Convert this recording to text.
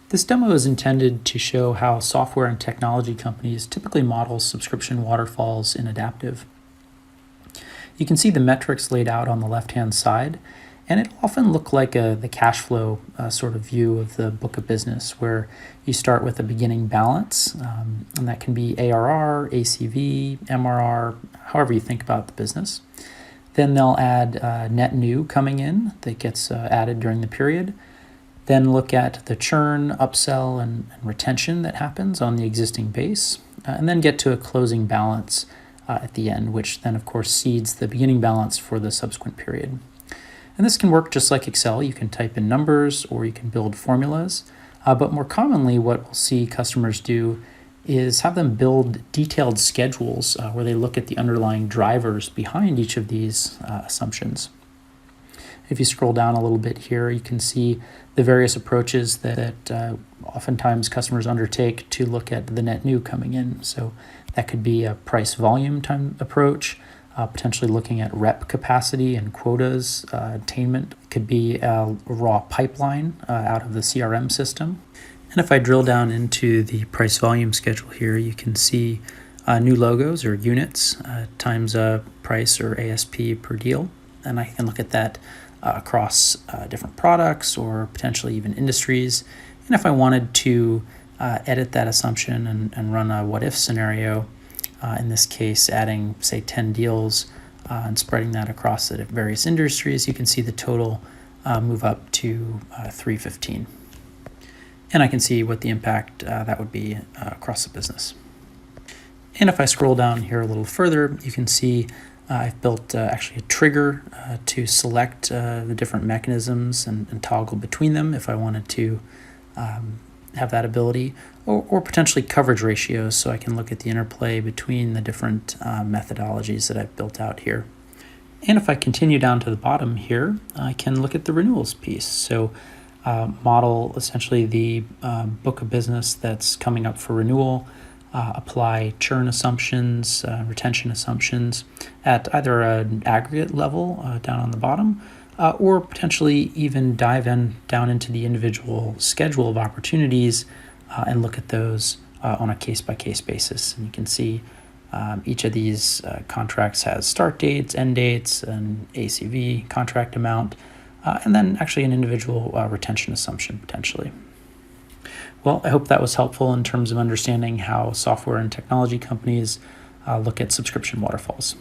This demo is intended to show how software and technology companies typically model subscription waterfalls in Adaptive. You can see the metrics laid out on the left-hand side, and it'll often look like the cash flow sort of view of the book of business, where you start with a beginning balance, and that can be ARR, ACV, MRR, however you think about the business. Then they'll add net new coming in that gets added during the period. Then look at the churn, upsell, and retention that happens on the existing base, and then get to a closing balance at the end, which then, of course, seeds the beginning balance for the subsequent period. And this can work just like Excel. You can type in numbers or you can build formulas, but more commonly what we'll see customers do is have them build detailed schedules where they look at the underlying drivers behind each of these assumptions. If you scroll down a little bit here, you can see the various approaches that oftentimes customers undertake to look at the net new coming in. So that could be a price volume time approach, potentially looking at rep capacity and quotas attainment. It could be a raw pipeline out of the CRM system. And if I drill down into the price volume schedule here, you can see new logos or units times price or ASP per deal. And I can look at that across different products or potentially even industries. And if I wanted to edit that assumption and run a what if scenario, in this case adding say 10 deals and spreading that across the various industries, you can see the total move up to 315. And I can see what the impact that would be across the business. And if I scroll down here a little further, you can see I've built actually a trigger to select the different mechanisms and toggle between them if I wanted to have that ability, or potentially coverage ratios so I can look at the interplay between the different methodologies that I've built out here. And if I continue down to the bottom here, I can look at the renewals piece. So model essentially the book of business that's coming up for renewal, apply churn assumptions, retention assumptions at either an aggregate level down on the bottom, or potentially even dive down into the individual schedule of opportunities and look at those on a case-by-case basis. And you can see each of these contracts has start dates, end dates, and ACV, contract amount, and then actually an individual retention assumption potentially. Well, I hope that was helpful in terms of understanding how software and technology companies look at subscription waterfalls.